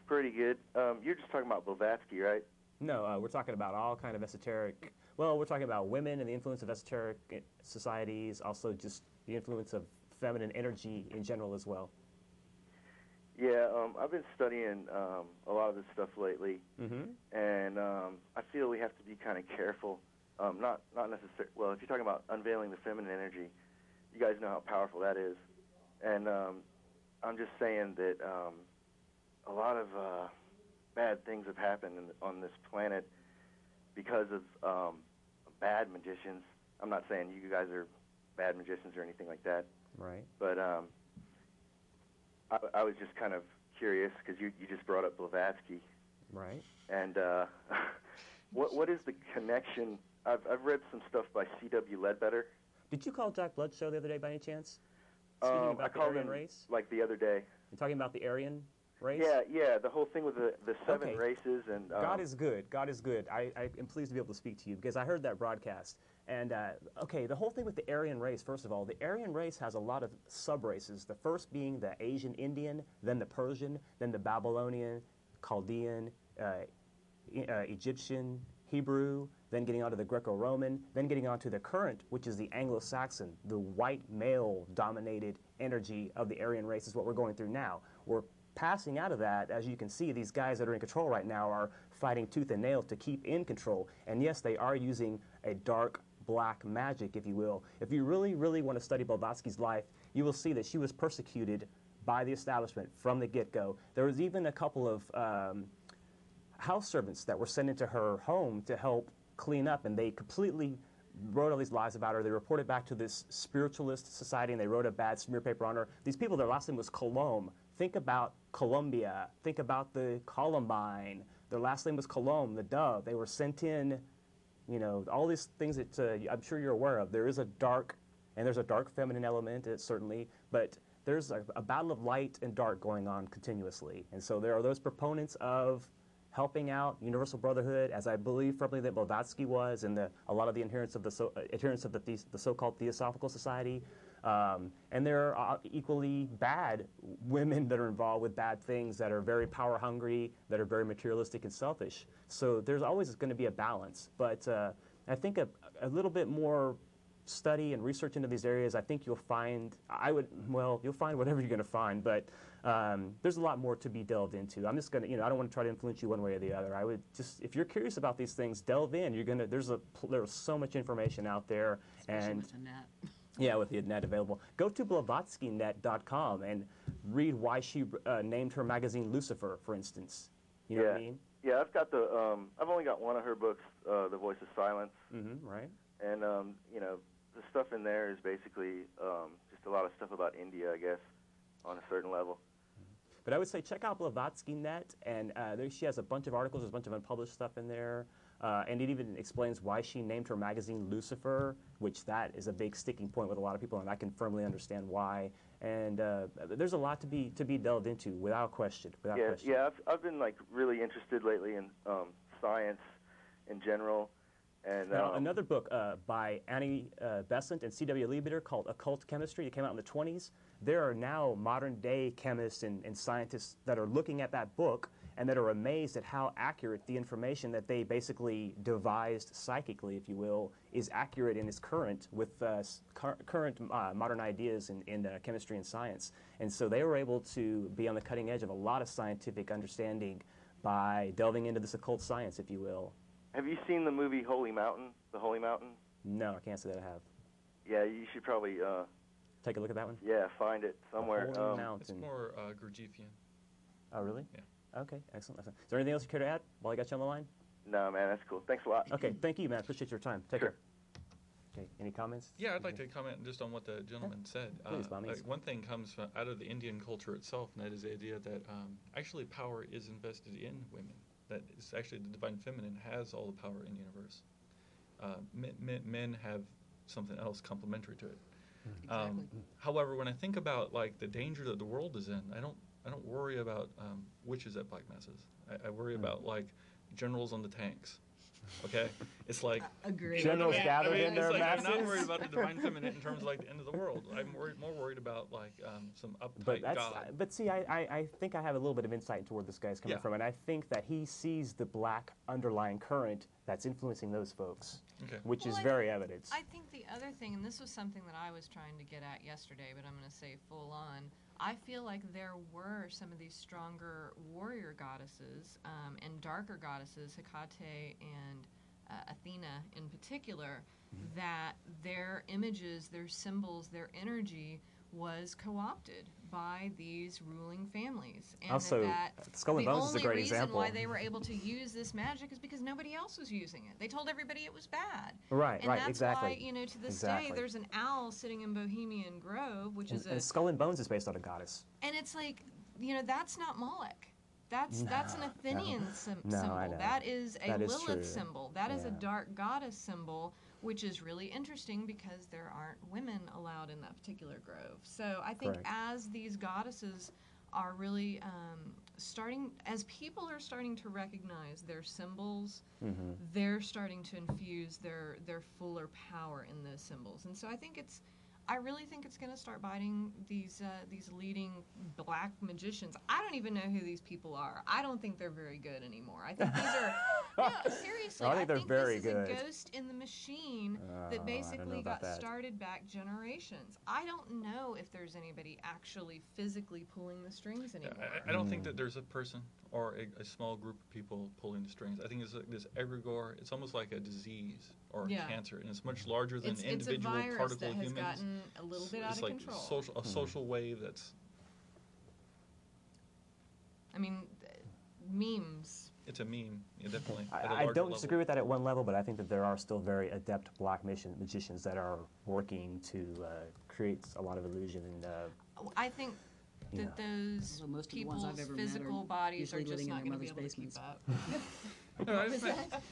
Pretty good. You're just talking about Blavatsky, right? No, we're talking about all kind of esoteric. Well, we're talking about women and the influence of esoteric societies, also just the influence of feminine energy in general as well. Yeah, I've been studying a lot of this stuff lately, and I feel we have to be kind of careful. Not necessarily. Well, if you're talking about unveiling the feminine energy, you guys know how powerful that is, and I'm just saying that a lot of bad things have happened on this planet because of bad magicians. I'm not saying you guys are bad magicians or anything like that. Right. But I was just kind of curious because you just brought up Blavatsky, Right. and what is the connection? I've read some stuff by C.W. Ledbetter. Did you call Jack Bloodshow the other day by any chance? Speaking I about the called Aryan him race? like the other day. You're talking about the Aryan race? Yeah, the whole thing with the seven Okay. races and God is good. God is good. I am pleased to be able to speak to you because I heard that broadcast. And, okay, the whole thing with the Aryan race, first of all, the Aryan race has a lot of sub-races, the first being the Asian Indian, then the Persian, then the Babylonian, Chaldean, Egyptian, Hebrew, then getting onto the Greco-Roman, then getting onto the current, which is the Anglo-Saxon, the white male-dominated energy of the Aryan race is what we're going through now. We're passing out of that. As you can see, these guys that are in control right now are fighting tooth and nail to keep in control. And yes, they are using a dark black magic, if you will. If you really, really want to study Blavatsky's life, you will see that she was persecuted by the establishment from the get-go. There was even a couple of house servants that were sent into her home to help clean up, and they completely wrote all these lies about her. They reported back to this spiritualist society, and they wrote a bad smear paper on her. These people, their last name was Colomb. Think about Columbia. Think about the Columbine. Their last name was Colomb, the dove. They were sent in, all these things that I'm sure you're aware of. There is a dark, and there's a dark feminine element, certainly, but there's a battle of light and dark going on continuously. And so there are those proponents of helping out universal brotherhood, as I believe firmly that Blavatsky was, and a lot of the adherents of the so-called Theosophical Society. And there are equally bad women that are involved with bad things, that are very power hungry, that are very materialistic and selfish. So there's always going to be a balance. But I think a little bit more study and research into these areas, I think you'll find, you'll find whatever you're going to find, but there's a lot more to be delved into. I'm just going to, I don't want to try to influence you one way or the other. I would just, if you're curious about these things, delve in. There's so much information out there. Especially And with the net. yeah, with the net available. Go to blavatskynet.com and read why she named her magazine Lucifer, for instance. You know what I mean? Yeah, I've got I've only got one of her books, The Voice of Silence. Right. And, the stuff in there is basically just a lot of stuff about India, I guess, on a certain level. But I would say check out Blavatsky.net, and she has a bunch of articles, there's a bunch of unpublished stuff in there, and it even explains why she named her magazine Lucifer, which that is a big sticking point with a lot of people, and I can firmly understand why. And there's a lot to be delved into, without question. Yeah, I've been really interested lately in science in general. And now, another book by Annie Besant and C.W. Leabeter called Occult Chemistry. It came out in the 20s. There are now modern-day chemists and scientists that are looking at that book and that are amazed at how accurate the information that they basically devised psychically, if you will, is accurate and is current with current modern ideas in chemistry and science. And so they were able to be on the cutting edge of a lot of scientific understanding by delving into this occult science, if you will. Have you seen the movie Holy Mountain, The Holy Mountain? No, I can't say that I have. Yeah, you should probably take a look at that one. Yeah, find it somewhere. Holy Mountain. It's more Gurdjieffian. Oh, really? Yeah. Okay, excellent. Is there anything else you care to add while I got you on the line? No, man, that's cool. Thanks a lot. Okay, thank you, man. Appreciate your time. Take care. Okay, any comments? Yeah, I'd like to comment just on what the gentleman said. Please, by all means. One thing comes out of the Indian culture itself, and that is the idea that actually power is invested in women. That it's actually the divine feminine has all the power in the universe. Men have something else complementary to it. Exactly. However, when I think about like the danger that the world is in, I don't worry about witches at black masses. I worry about like generals on the tanks. Okay, it's like Agreed. Generals gathered in their it's like, I'm not masses. worried about the divine feminine in terms of like the end of the world. I'm more worried about like some But uptight god. but see, I think I have a little bit of insight into where this guy's coming Yeah. from, and I think that he sees the black underlying current that's influencing those folks, Okay. which is Well, very evident. I think the other thing, and this was something that I was trying to get at yesterday, but I'm going to say full on, I feel like there were some of these stronger warrior goddesses and darker goddesses, Hecate and Athena in particular, that their images, their symbols, their energy was co-opted by these ruling families. And Also, that Skull and the Bones is a only great reason example. why they were able to use this magic is because nobody else was using it. They told everybody it was bad. Right, And right, that's exactly. why, you know, to this Exactly. day, there's an owl sitting in Bohemian Grove, which is And Skull and Bones is based on a goddess. and it's like, you know, that's not Moloch. That's an Athenian No, I symbol. know. That is a That is Lilith true. symbol. That is a Yeah. dark goddess symbol, which is really interesting because there aren't women allowed in that particular grove. So I think Correct. as these goddesses are really starting, as people are starting to recognize their symbols, Mm-hmm. they're starting to infuse their fuller power in those symbols. And so I really think it's going to start biting these leading black magicians. I don't even know who these people are. I don't think they're very good anymore. I think these are no, seriously. I think they're very this is good. a ghost in the machine I that don't know basically about got that. started back generations. I don't know if there's anybody actually physically pulling the strings Yeah, anymore. I don't think that there's a person or a small group of people pulling the strings. I think it's like this egregore. It's almost like a disease or a Yeah. cancer, and it's much larger than It's a individual virus particle that has humans. gotten a little bit out It's of like control. a social wave that's I mean, memes. it's a meme, yeah, definitely. at a I larger don't level. disagree with that at one level, but I think that there are still very adept black magicians that are working to create a lot of illusion and I think Yeah. that those Although most of the ones I've people's ever met are physical bodies are usually just living in not their going to be mother's able to keep basements. up. No, What was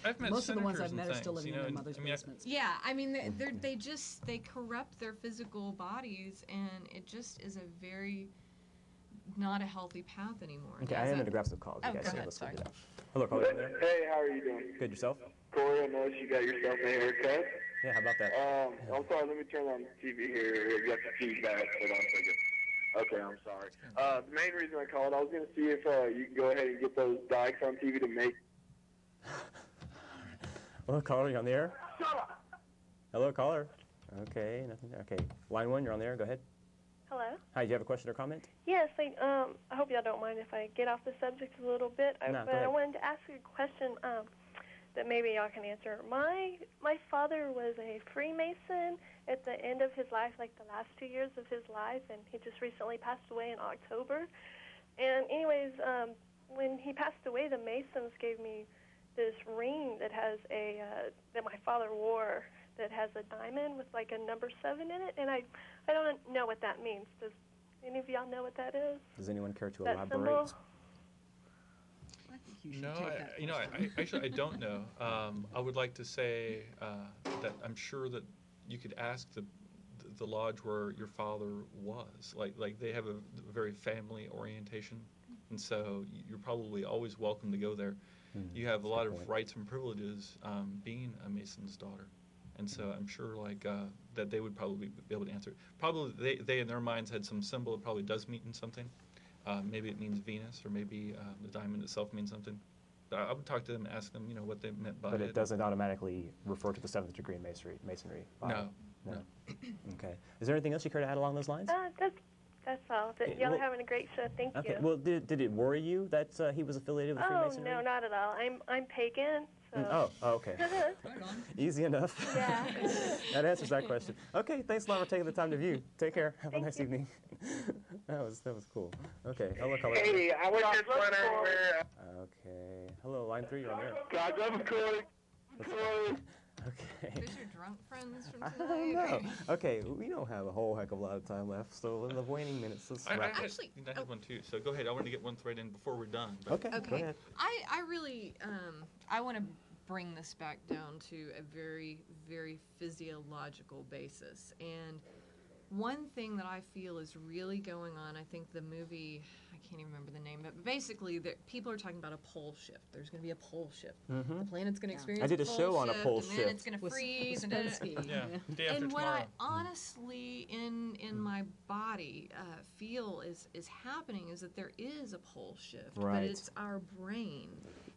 I've met Most of the ones senators I've met and are still things, living you in know, their mother's I mean, basements. Yeah, I mean, they corrupt their physical bodies, and it just is a very not a healthy path anymore. Okay, It I am hasn't- going to grab some calls. Oh, You guys go say ahead, let's sorry. figure it out. Hello, caller. in there. Hey, how are you doing? Good, yourself? Corey, I noticed you got yourself a haircut. Yeah, how about that? I'm sorry, let me turn on the TV here. You got the feedback. Hold on a second. Okay, I'm sorry. The main reason I called, I was going to see if you can go ahead and get those dykes on TV to make... Hello, caller, you on the air? Shut up! Hello, caller. Okay, nothing there. Okay, line one, you're on the air. Go ahead. Hello. Hi, do you have a question or comment? Yes, I hope y'all don't mind if I get off the subject a little bit. No, go but I ahead. wanted to ask you a question that maybe y'all can answer. My father was a Freemason at the end of his life, like the last 2 years of his life, and he just recently passed away in October. And anyways, when he passed away, the Masons gave me this ring that has that my father wore that has a diamond with like a number 7 in it, and I don't know what that means. Does any of y'all know what that is? Does anyone care to That elaborate? symbol? I think you should No, take that I question. actually I don't know. I would like to say that I'm sure that you could ask the lodge where your father was. Like they have a very family orientation, and so you're probably always welcome to go there. You have a lot of rights and privileges being a Mason's daughter, and so I'm sure that they would probably be able to answer it. Probably they in their minds had some symbol that probably does mean something. Maybe it means Venus, or maybe the diamond itself means something. But I would talk to them and ask them, what they meant by it. But it doesn't automatically refer to the 7th degree masonry. No. Okay. Is there anything else you care to add along those lines? That's all. Okay, Y'all well- are having a great show. Thank Okay. you. Well, did it worry you that he was affiliated with Oh Freemasonry? no, not at all. I'm pagan. So. Oh, okay. Right on. Easy enough. Yeah. That answers that question. Okay, thanks a lot for taking the time to view. Take care. Have a nice evening. that was cool. Okay. Hello, caller. Hey, I was just wondering where... Okay. Hello, line 3. You're on there. God, I'm Corey. Corey. Okay. There's your drunk friends from I tonight. don't know. Okay, we don't have a whole heck of a lot of time left, so in the waning minutes, let's I wrap it. Actually- had one too. So go ahead. I want to get one thread in before we're done. But Okay, go Okay. ahead. I really, I want to bring this back down to a very, very physiological basis. And one thing that I feel is really going on, I think the movie, I can't even remember the name, but basically people are talking about a pole shift. There's going to be a pole shift. Mm-hmm. The planet's going to Yeah. experience I did a pole show on a shift, pole and then shift. it's going to With freeze. And Spensky. yeah, day after and what tomorrow. I honestly in my body feel is happening is that there is a pole shift, Right. but it's our brain,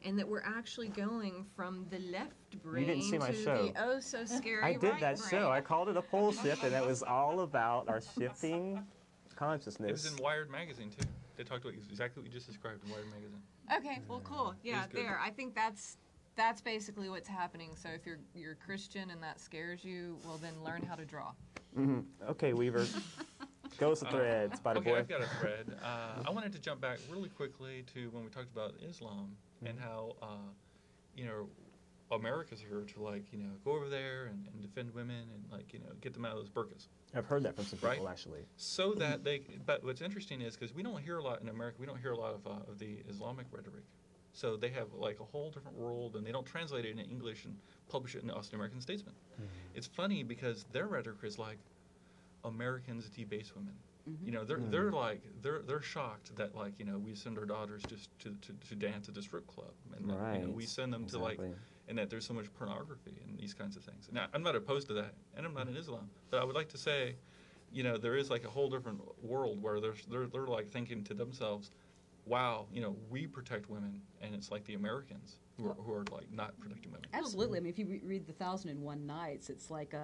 and that we're actually going from the left brain didn't see my to show. the oh so scary I did right that brain. show. I called it a pole shift, and that was all about our shifting It consciousness. was in Wired magazine too. They talked about exactly what you just described in Wired magazine. Okay, well, cool. Yeah, good. there. I think that's basically what's happening. So if you're Christian and that scares you, well then learn how to draw. Mhm. Okay, Weaver. Goes to threads by the Okay, boy. I've got a thread. I wanted to jump back really quickly to when we talked about Islam and how, America's here to go over there and defend women and get them out of those burqas. I've heard that from some people, Right. actually. So that but what's interesting is because we don't hear a lot in America, we don't hear a lot of the Islamic rhetoric. So they have a whole different world, and they don't translate it into English and publish it in the Austin American Statesman. Mm-hmm. It's funny because their rhetoric is like Americans debase women. Mm-hmm. They're shocked that we send our daughters just to dance at the strip club, and that, we send them to and that there's so much pornography and these kinds of things. Now, I'm not opposed to that, and I'm not in Islam, but I would like to say, there is a whole different world where they're thinking to themselves, wow, we protect women, and it's like the Americans who are not protecting women. Absolutely. I mean, if you read the 1001 Nights, it's like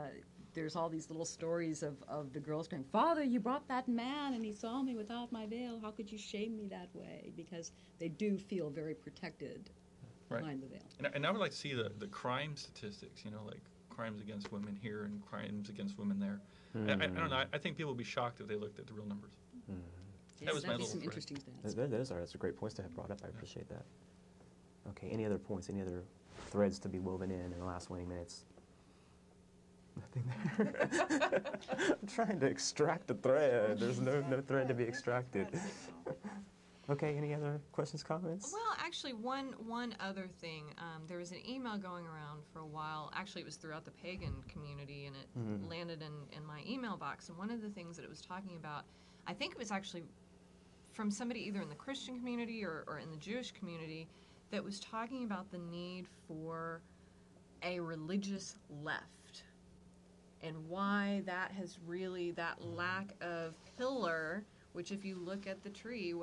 there's all these little stories of the girls going, "Father, you brought that man, and he saw me without my veil. How could you shame me that way?" Because they do feel very protected Right. behind the veil. And I would like to see the crime statistics, like crimes against women here and crimes against women there. I don't know. I think people would be shocked if they looked at the real numbers. Yes, That was my that'd be little some thread. interesting stats. That's a great points to have brought up. I appreciate that. Okay, any other points, any other threads to be woven in the last 20 minutes? Nothing there. I'm trying to extract a thread. There's no thread to be extracted. Okay, any other questions, comments? Well, actually, one other thing. There was an email going around for a while. Actually, it was throughout the pagan community, and it landed in my email box. And one of the things that it was talking about, I think it was actually from somebody either in the Christian community or in the Jewish community, that was talking about the need for a religious left, and why that has really, that lack of pillar, which if you look at the tree,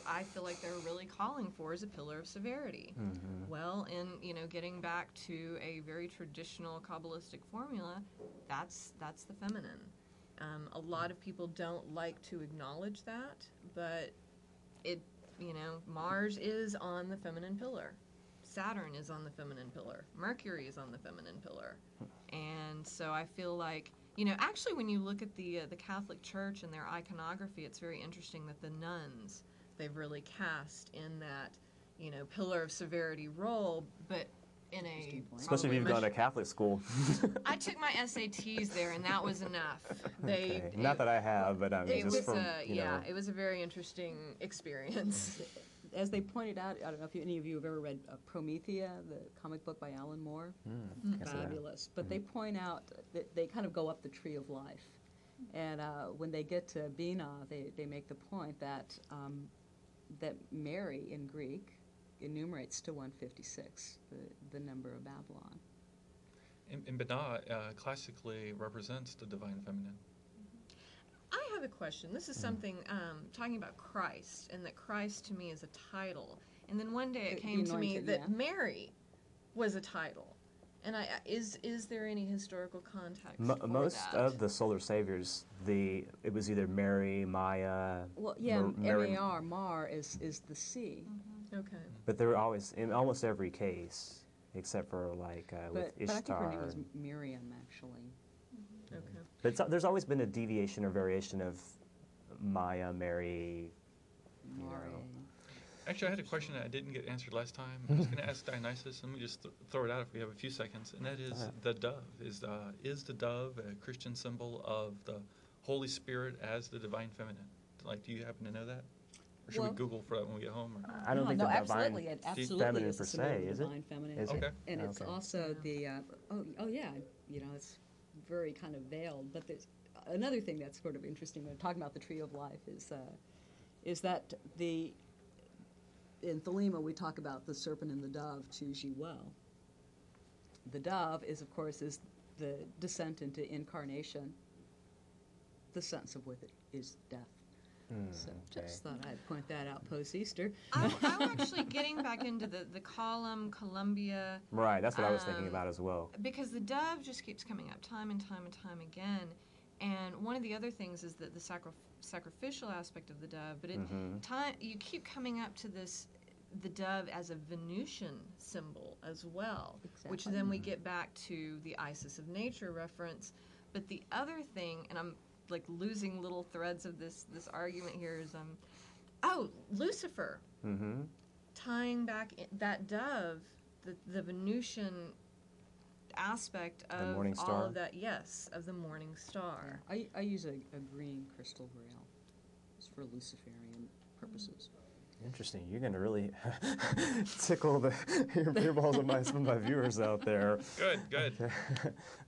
I feel like they're really calling for is a pillar of severity. Mm-hmm. Well, in getting back to a very traditional Kabbalistic formula, that's the feminine. A lot of people don't like to acknowledge that, but Mars is on the feminine pillar. Saturn is on the feminine pillar. Mercury is on the feminine pillar. And so I feel like, actually when you look at the Catholic Church and their iconography, it's very interesting that the nuns, they've really cast in that, pillar of severity role, but in a... Especially if you've gone to Catholic school. I took my SATs there, and that was enough. Not that I have, but It just was from, it was a very interesting experience. As they pointed out, I don't know if any of you have ever read Promethea, the comic book by Alan Moore. Fabulous. But they point out that they kind of go up the tree of life. And when they get to Bina, they make the point that that Mary in Greek enumerates to 156, the number of Babylon. And Binah classically represents the divine feminine. I have a question. This is something talking about Christ, and that Christ to me is a title. And then one day it came to me that Mary was a title. And is there any historical context for most that? of the solar saviors, it was either Mary, Maya. Well, yeah, Mary, M-A-R, Mar is the sea. Okay. But they were always in almost every case, except for with Ishtar. But I think her name was Miriam, actually. Okay. But there's always been a deviation or variation of Maya, Mary. Mare. Actually, I had a question that I didn't get answered last time. I was going to ask Dionysus. Let me just throw it out if we have a few seconds. And that is the dove. Is the dove a Christian symbol of the Holy Spirit as the divine feminine? Like, do you happen to know that? Or should we Google for that when we get home? Or? I don't think the divine absolutely, it absolutely feminine is per a symbol se, of the is it? divine feminine. Is it? Okay. And it's Okay. also the, yeah, it's very kind of veiled. But there's another thing that's sort of interesting when talking about the tree of life is that in Thelema we talk about the serpent and the dove, choose ye well. The dove is, of course, is the descent into incarnation. The sense of with it is death. So just thought I'd point that out post-Easter. I'm actually getting back into the column, Columbia. Right, that's what I was thinking about as well. Because the dove just keeps coming up time and time and time again. And one of the other things is that the sacrificial aspect of the dove, but you keep coming up to the dove as a Venusian symbol as well, which then we get back to the Isis of nature reference. But the other thing, and I'm like losing little threads of this argument here, is Lucifer, tying back that dove, the Venusian aspect of morning all star? of that, yes, of the morning star. I use a green crystal grail. It's for Luciferian purposes. Interesting. You're going to really tickle your beer balls of my viewers out there. Good, good.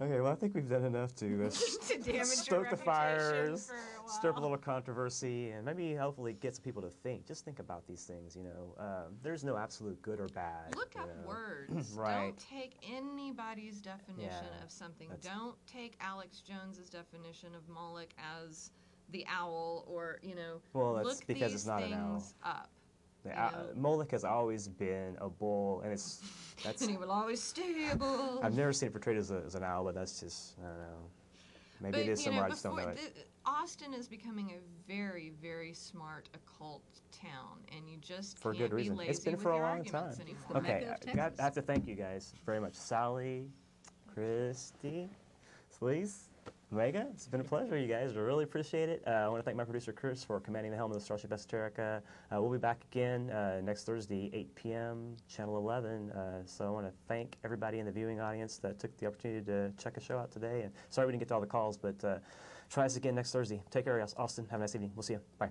Okay, well, I think we've done enough to To damage your stoke the reputation fires, for a while. stir up a little controversy, and maybe hopefully get some people to think. Just think about these things, you know. There's no absolute good or bad. Look up words. Right. Don't take anybody's definition Yeah, of something. that's- Don't take Alex Jones's definition of Moloch as the owl, or, you know, Well, that's look because these it's not an owl. things up. Moloch has always been a bull, and that's. And he will always stay a bull. I've never seen it portrayed as an owl, but that's just, I don't know. Maybe it is somewhere, I just don't know it. Austin is becoming a very, very smart occult town, and you just For can't good reason. be lazy It's been with for a your long arguments time. anymore. Okay, Mecca of I have to thank you guys very much. Sally, Christy, please, Omega, it's been a pleasure, you guys. I really appreciate it. I want to thank my producer, Chris, for commanding the helm of the Starship Esoterica. We'll be back again next Thursday, 8 p.m., Channel 11. So I want to thank everybody in the viewing audience that took the opportunity to check the show out today. And sorry we didn't get to all the calls, but try us again next Thursday. Take care, Austin. Have a nice evening. We'll see you. Bye.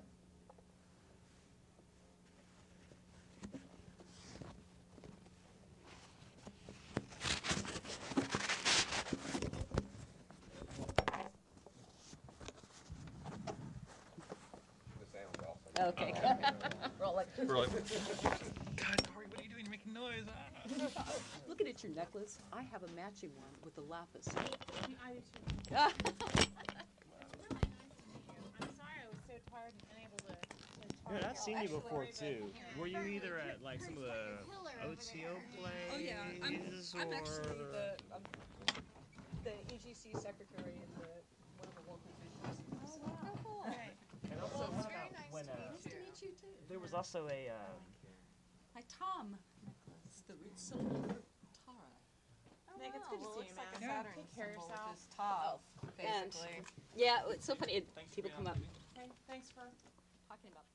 Okay. Roll it. We're like, God, Kory, what are you doing? You're making noise. Looking at your necklace, I have a matching one with the lapis. I do too. It's really nice to meet you. I'm sorry I was so tired and unable to talk. Dude, I've seen you Actually, before very too. good. Were you either at like some of the OTO plays? Oh yeah, I'm actually the EGC secretary in one of the local visions. Oh, wow. cool. Right. And also, Well, what it's very about nice when to meet Nice to meet you too. there was also a My Tom necklace, the root symbol for Tara. Nick, it's good to see you, man. Like a Saturn Take care of symbol yourself. with his top, And- basically. Yeah, it's so funny. People come up Thanks for talking about